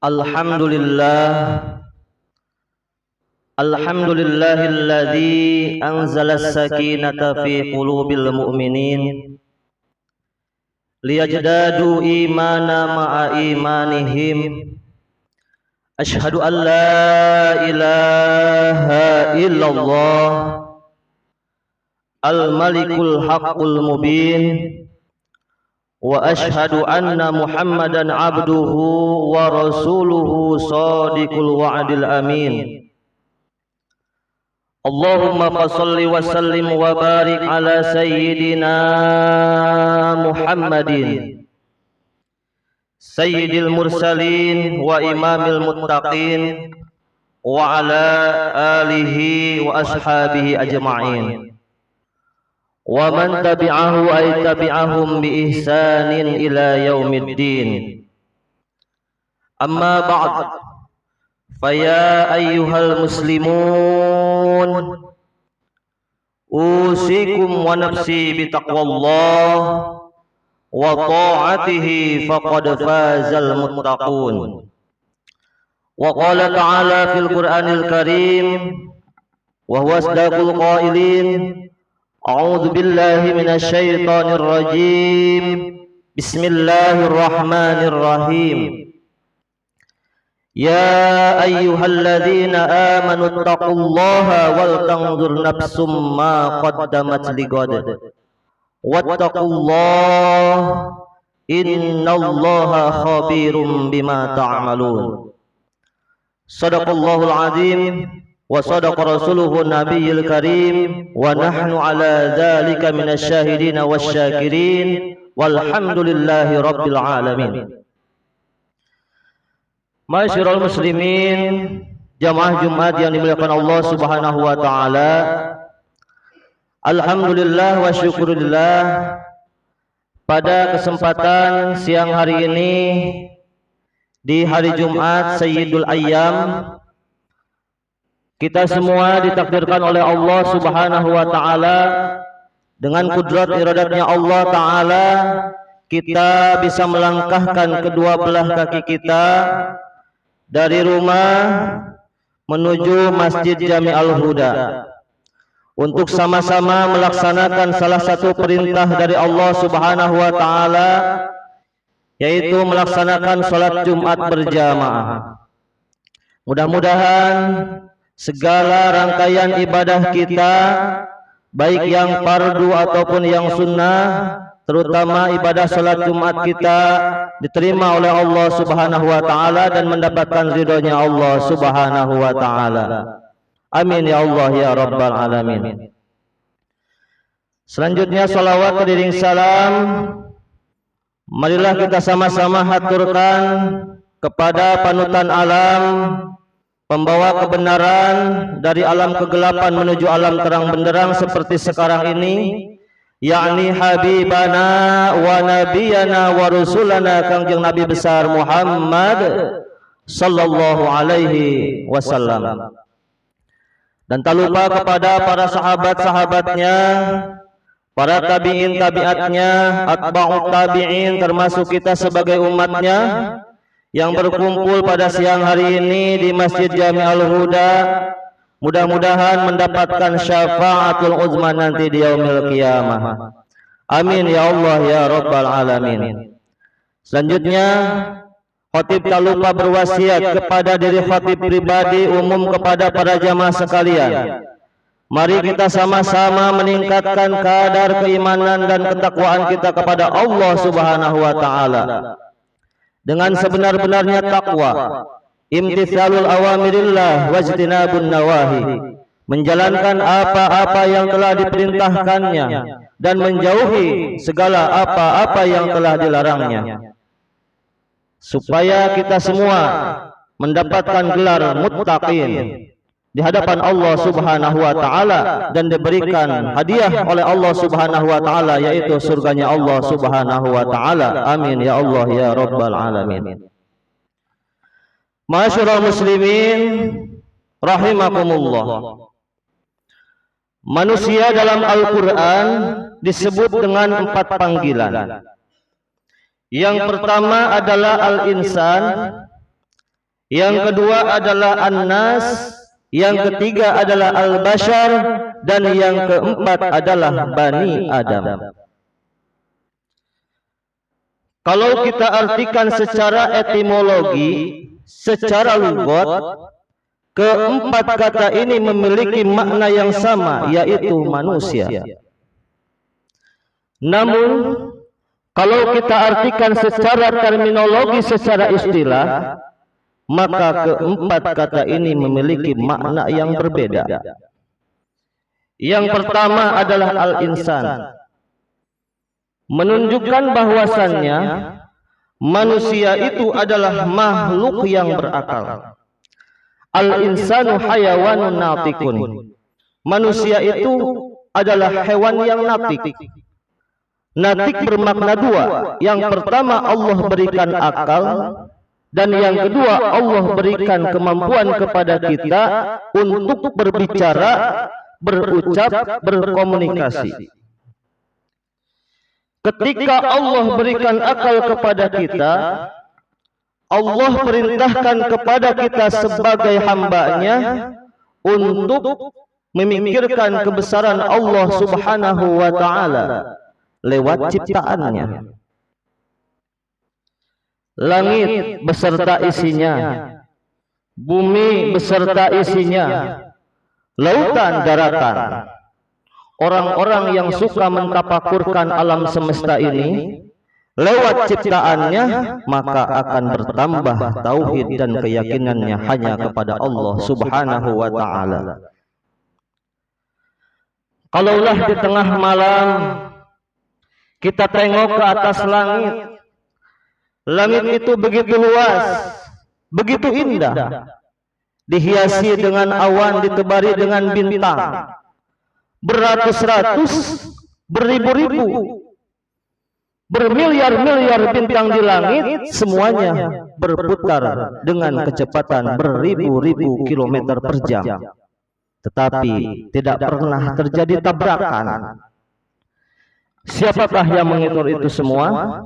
Alhamdulillah Alhamdulillahilladzi anzala as-sakinata fi qulubil mu'minin liyajdadu imana ma'a imanihim. Ashhadu an la ilaha illallah al-malikul haqqul mubin wa ashhadu anna Muhammadan abduhu wa rasuluhu shadiqul wa'dil amin. Allahumma fassalli wa sallim wa barik ala sayyidina Muhammadin sayyidil mursalin wa imamil muttaqin wa ala alihi wa ashabihi ajma'in wa man tabi'ahu ay tabi'ahum bi ihsanin ila yaumiddin. Amma ba'd, faya ayyuhal muslimun usikum wa nafsi bitaqwallah wa ta'atihi faqad fazal muttaqun. Wa qala ta'ala fil Qur'anil Karim wa huwa asdaqul qailin. A'udzu billahi minasy syaithanir rajim. Bismillahirrahmanirrahim. Ya ayyuhalladzina amanu taqullaha wal tanzur nafsum ma qaddamat ligad. Wattaqullaha innallaha khabirum bima ta'malun. Shadaqallahul azim wa sadaqa rasuluhu nabiyil karim wa nahnu ala dzalika minasyahidin wasyakirin walhamdulillahi rabbil alamin. Ma'asyiral muslimin, jamaah Jumat yang dimuliakan Allah Subhanahu wa taala. Alhamdulillah wa syukurillah, pada kesempatan siang hari ini di hari Jumat Sayyidul Ayyam, kita semua ditakdirkan oleh Allah Subhanahu wa taala dengan kudrat iradatnya Allah taala, kita bisa melangkahkan kedua belah kaki kita dari rumah menuju Masjid Jami Al-Huda untuk sama-sama melaksanakan salah satu perintah dari Allah Subhanahu wa taala, yaitu melaksanakan salat Jumat berjamaah. Mudah-mudahan segala rangkaian ibadah kita, baik yang fardu ataupun yang sunnah, terutama ibadah salat Jumat kita, diterima oleh Allah Subhanahu wa taala dan mendapatkan ridhonya Allah Subhanahu wa taala. Amin ya Allah ya rabbal alamin. Selanjutnya salawat beriring salam, marilah kita sama-sama haturkan kepada panutan alam, pembawa kebenaran dari alam kegelapan menuju alam terang benderang seperti sekarang ini, yakni habibana wa nabiyana wa rusulana Kangjeng Nabi besar Muhammad sallallahu alaihi wasallam. Dan tak lupa kepada para sahabat-sahabatnya, para tabi'in tabi'atnya, atba'ut tabi'in, termasuk kita sebagai umatnya yang berkumpul pada siang hari ini di Masjid Jami Al-Huda. Mudah-mudahan mendapatkan syafaatul uzma nanti di yaumil qiyamah. Amin ya Allah ya rabbal alamin. Selanjutnya, khatib tak lupa berwasiat kepada diri khatib pribadi, umum kepada para jamaah sekalian. Mari kita sama-sama meningkatkan kadar keimanan dan ketakwaan kita kepada Allah Subhanahu wa taala dengan sebenar-benarnya takwa, imtithalul awamirillah wajtinabun nawahi, menjalankan apa-apa yang telah diperintahkannya dan menjauhi segala apa-apa yang telah dilarangnya, supaya kita semua mendapatkan gelar muttaqin di hadapan Allah Subhanahu wa taala dan diberikan hadiah oleh Allah Subhanahu wa taala, yaitu surganya Allah Subhanahu wa taala. Amin ya Allah ya rabbal alamin. Ma'asyiral muslimin rahimakumullah. Manusia dalam Al-Qur'an disebut dengan 4 panggilan. Yang pertama adalah al-insan, yang kedua adalah an-nas, yang ketiga adalah al-bashar, dan yang keempat adalah Bani Adam. Kalau kita artikan secara etimologi, secara lughat, keempat kata ini memiliki makna yang sama, yaitu manusia. Namun, kalau kita artikan secara terminologi, secara istilah, maka keempat kata ini memiliki makna yang berbeda. Yang pertama adalah al-insan, menunjukkan bahwasannya manusia itu adalah makhluk yang berakal. Al-insanu hayawanun natikun, manusia itu adalah hewan yang natik. Natik bermakna dua. Yang pertama, Allah berikan akal, dan yang kedua, Allah berikan kemampuan kepada kita untuk berbicara, berucap, berkomunikasi. Ketika Allah berikan akal kepada kita, Allah perintahkan kepada kita sebagai hamba-Nya untuk memikirkan kebesaran Allah Subhanahu wa Ta'ala lewat ciptaannya. Langit beserta isinya, bumi beserta isinya, lautan, daratan. Orang-orang yang suka mentafakurkan alam semesta ini lewat ciptaannya, maka akan bertambah tauhid dan keyakinannya hanya kepada Allah Subhanahu wa Ta'ala. Kalaulah di tengah malam kita tengok ke atas langit, langit itu begitu luas, begitu indah, dihiasi dengan awan, ditebari dengan bintang, beratus-ratus, beribu-ribu, bermiliar-miliar bintang di langit, semuanya berputar dengan kecepatan beribu-ribu kilometer per jam. Tetapi tidak pernah terjadi tabrakan. Siapakah yang mengatur itu semua?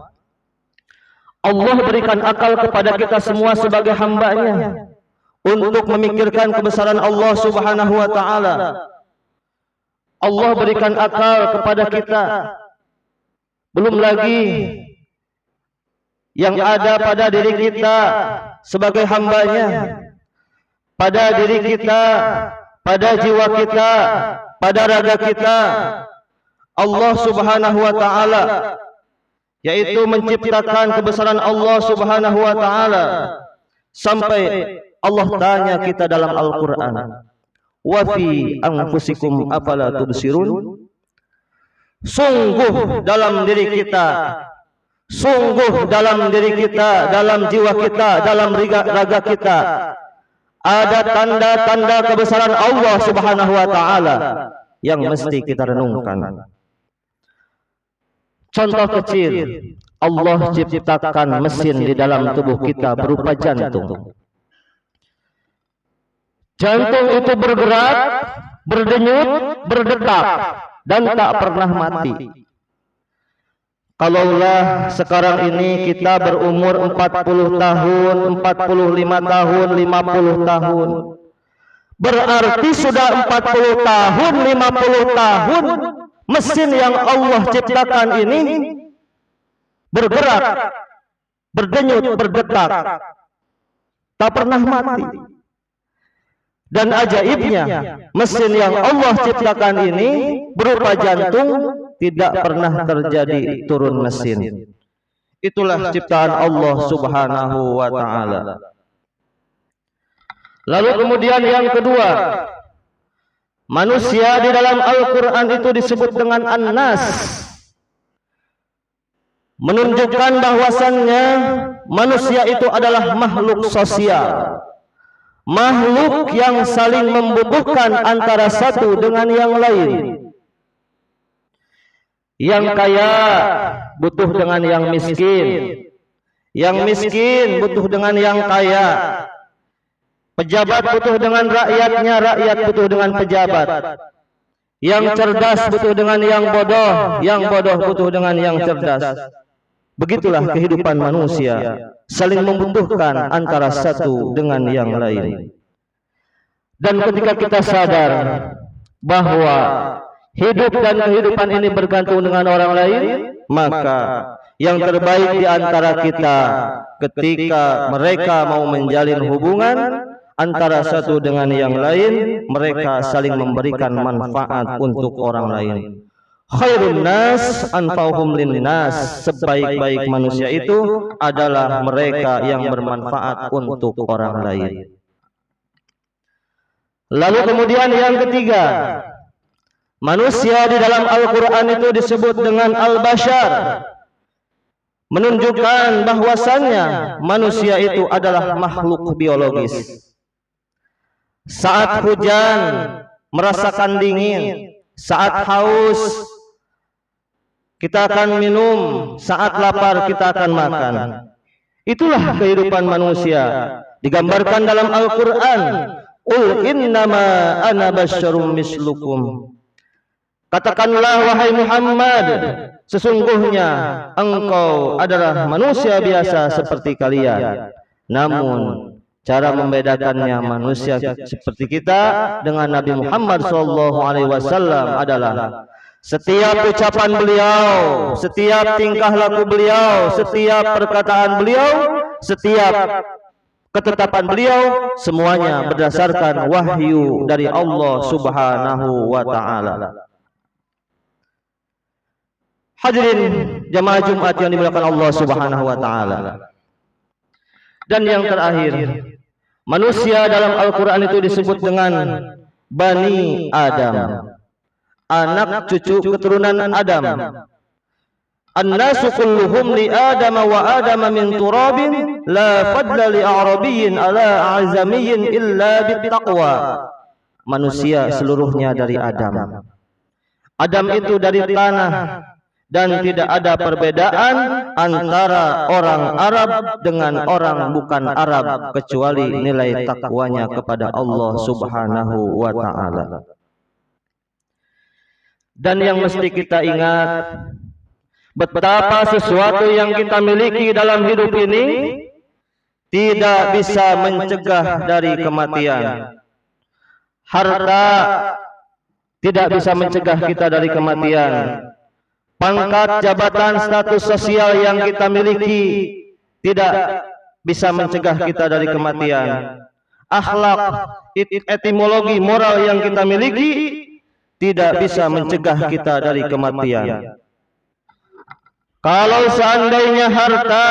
Allah berikan akal kepada kita semua sebagai hamba-Nya untuk memikirkan kebesaran Allah Subhanahu wa Ta'ala. Allah berikan akal kepada kita. Belum lagi yang ada pada diri kita sebagai hamba-Nya, pada diri kita, pada jiwa kita, pada raga kita. Allah Subhanahu wa Ta'ala, yaitu menciptakan kebesaran Allah Subhanahu wa Ta'ala, sampai Allah tanya kita dalam Al-Quran, wa fi anfusikum afala tubsirun. Sungguh dalam diri kita, sungguh dalam diri kita, dalam jiwa kita, dalam raga kita, ada tanda-tanda kebesaran Allah Subhanahu wa Ta'ala yang mesti kita renungkan. Contoh kecil, Allah ciptakan mesin di dalam tubuh kita berupa jantung. Jantung itu bergerak, berdenyut, berdetak, dan tak pernah mati. Kalaulah sekarang ini kita berumur 40 tahun, 45 tahun, 50 tahun, berarti sudah 40 tahun, 50 tahun mesin yang Allah ciptakan ini bergerak, berdenyut, berdetak, tak pernah mati. Dan ajaibnya, mesin yang Allah ciptakan ini berupa jantung, tidak pernah terjadi turun mesin. Itulah ciptaan Allah Subhanahu wa Ta'ala. Lalu kemudian yang kedua, manusia di dalam Al-Quran itu disebut dengan An-Nas, menunjukkan bahwasannya manusia itu adalah makhluk sosial, makhluk yang saling membutuhkan antara satu dengan yang lain. Yang kaya butuh dengan yang miskin, yang miskin butuh dengan yang kaya, pejabat butuh dengan rakyatnya, rakyat butuh dengan pejabat, yang cerdas butuh dengan yang bodoh butuh dengan yang cerdas. Begitulah kehidupan manusia, saling membutuhkan antara satu dengan yang lain. Dan ketika kita sadar bahwa hidup dan kehidupan ini bergantung dengan orang lain, maka yang terbaik di antara kita ketika mereka mau menjalin hubungan antara satu dengan yang lain, mereka saling memberikan manfaat untuk orang lain. Khairun nas anfa'uhum linnas, sebaik-baik manusia itu adalah mereka yang bermanfaat untuk orang lain. Lalu kemudian yang ketiga, manusia di dalam Al-Quran itu disebut dengan al-bashar, menunjukkan bahwasannya manusia itu adalah makhluk biologis. Saat hujan merasakan dingin, saat haus kita akan minum, saat lapar kita akan makan. Itulah kehidupan manusia, digambarkan dalam Al-Quran. Qul innama ana basyarum mislukum. Katakanlah wahai Muhammad, sesungguhnya engkau adalah manusia biasa seperti kalian. Namun cara membedakannya manusia seperti kita dengan Nabi Muhammad SAW adalah setiap ucapan beliau, setiap tingkah laku beliau, setiap perkataan beliau, setiap ketetapan beliau, semuanya berdasarkan wahyu dari Allah Subhanahu wa Ta'ala. Hadirin jamaah Jumat yang dimuliakan Allah Subhanahu wa Ta'ala. Dan yang terakhir, manusia dalam Al-Quran itu disebut dengan Bani Adam, anak cucu keturunan Adam. An-nasu kulluhum li Adam wa Adam min turabin, la fadla li a'rabiyyin ala a'zamiyyin illa bittaqwa. Manusia seluruhnya dari Adam. Adam itu dari tanah, dan tidak ada perbedaan antara orang Arab dengan orang bukan Arab kecuali nilai takwanya kepada Allah Subhanahu wa Ta'ala. Dan yang mesti kita ingat, betapa sesuatu yang kita miliki dalam hidup ini tidak bisa mencegah dari kematian. Harta tidak bisa mencegah kita dari kematian. Pangkat, jabatan, status sosial yang kita miliki tidak bisa mencegah kita dari kematian. Akhlak, etimologi, moral yang kita miliki tidak bisa mencegah kita dari kematian. Kalau seandainya harta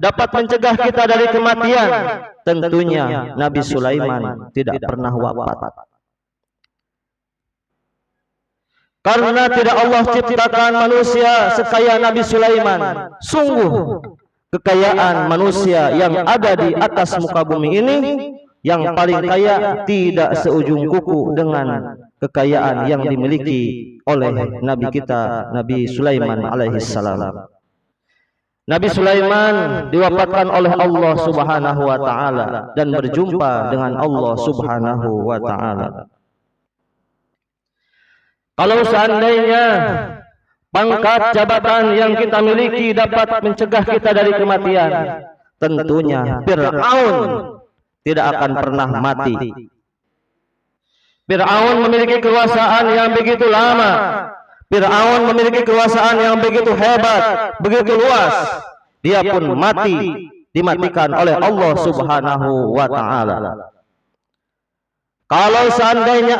dapat mencegah kita dari kematian, tentunya Nabi Sulaiman tidak pernah wafat. Karena tidak Allah ciptakan manusia sekaya Nabi Sulaiman. Sungguh kekayaan manusia yang ada di atas muka bumi ini, yang paling kaya tidak seujung kuku dengan kekayaan yang dimiliki oleh Nabi kita, Nabi Sulaiman alaihissalam. Nabi Sulaiman diwafatkan oleh Allah Subhanahu wa Ta'ala dan berjumpa dengan Allah Subhanahu wa Ta'ala. Kalau seandainya pangkat, jabatan yang kita miliki dapat mencegah kita dari kematian, tentunya Fir'aun tidak akan pernah mati. Fir'aun memiliki kekuasaan yang begitu lama. Fir'aun memiliki kekuasaan yang begitu hebat, begitu luas. Dia pun mati, dimatikan oleh Allah Subhanahu wa Ta'ala. Kalau seandainya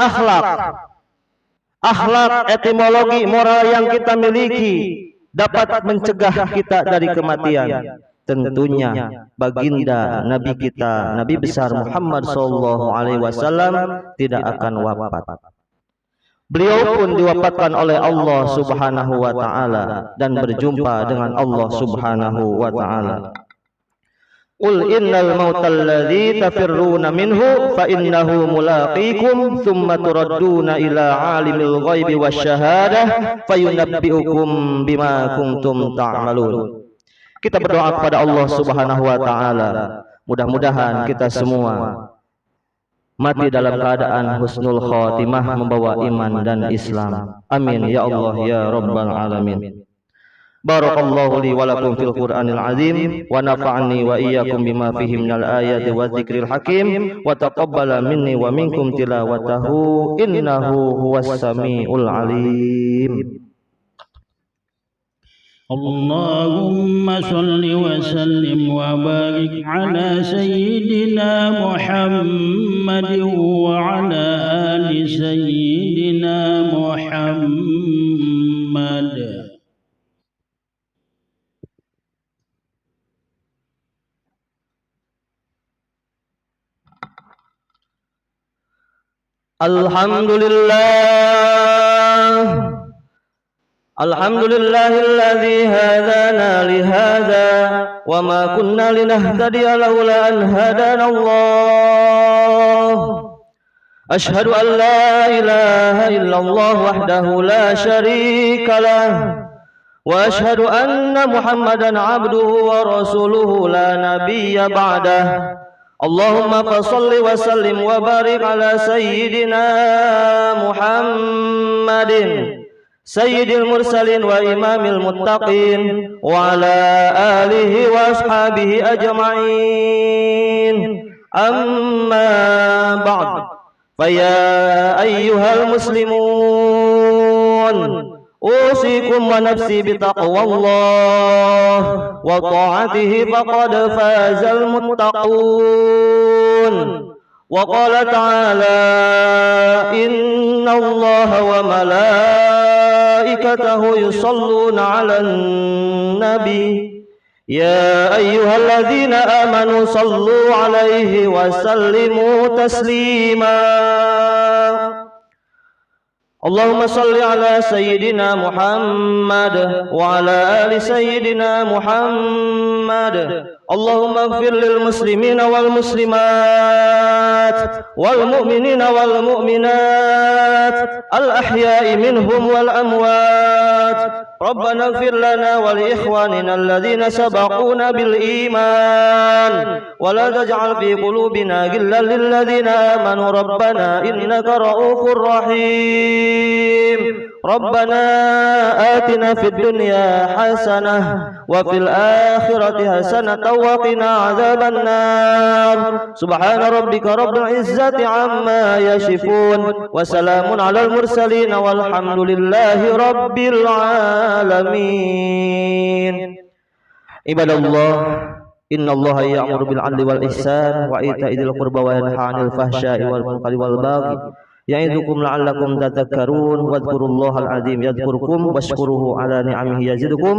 akhlak, etimologi, moral yang kita miliki dapat mencegah kita dari kematian, tentunya baginda Nabi kita, Nabi besar Muhammad SAW tidak akan wafat. Beliau pun diwafatkan oleh Allah Subhanahu wa Ta'ala dan berjumpa dengan Allah Subhanahu wa Ta'ala. Qul innal mautal ladzi tafirruna minhu fa innahu mulaqikum thumma turadduna ila alimil ghaibi wasyahadah fayunabbiukum bima kuntum ta'malun. Kita berdoa kepada Allah Subhanahu wa Ta'ala, mudah-mudahan kita semua mati dalam keadaan husnul khatimah, membawa iman dan Islam. Amin ya Allah ya rabbal alamin. Barakallahu li wa lakum fil Qur'anil azim wa nafa'ani wa iyyakum bima fihi minal ayati wa dzikril hakim wa taqabbala minni wa minkum tilawatahu innahu huwas samiul alim. اللهم صل وسلم وبارك على سيدنا محمد وعلى آل سيدنا محمد. الحمد لله الذي هدانا لهذا وما كنا لنهتدي لولا أن هدانا الله. أشهد أن لا إله إلا الله وحده لا شريك له وأشهد أن محمدا عبده ورسوله لا نبي بعده. اللهم فصل وسلم وبارك على سيدنا محمد سيد المرسلين وإمام المتقين وعلى آله وأصحابه أجمعين. أما بعد، فيا أيها المسلمون، أوصيكم ونفسي بتقوى الله وطاعته فقد فاز المتقون. وقال تعالى: إن الله وملائكته يصلون على النبي يا أيها الذين آمنوا صلوا عليه وسلموا تسليما. اللهم صل على سيدنا محمد وعلى آل سيدنا محمد. اللهم اغفر للمسلمين والمسلمات والمؤمنين والمؤمنات الأحياء منهم والأموات. ربنا اغفر لنا ولإخواننا الذين سبقونا بالإيمان ولا تجعل في قلوبنا غلا للذين آمنوا ربنا إنك رؤوف رحيم. ربنا آتنا في الدنيا حسنة وفي الآخرة حسنة وقنا عذاب النار. سبحان ربك رب العزة عما يصفون وسلام على المرسلين والحمد لله رب العالمين. عباد الله، إن الله يأمر بالعدل والإحسان وإيتاء ذي القربى وينهى عن الفحشاء والمنكر والبغي يعظكم لعلكم تذكرون. واذكروا الله العظيم يذكركم واشكروه على نعمه يزدكم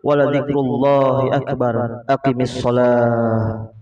ولذكر الله أكبر. أقم الصلاة.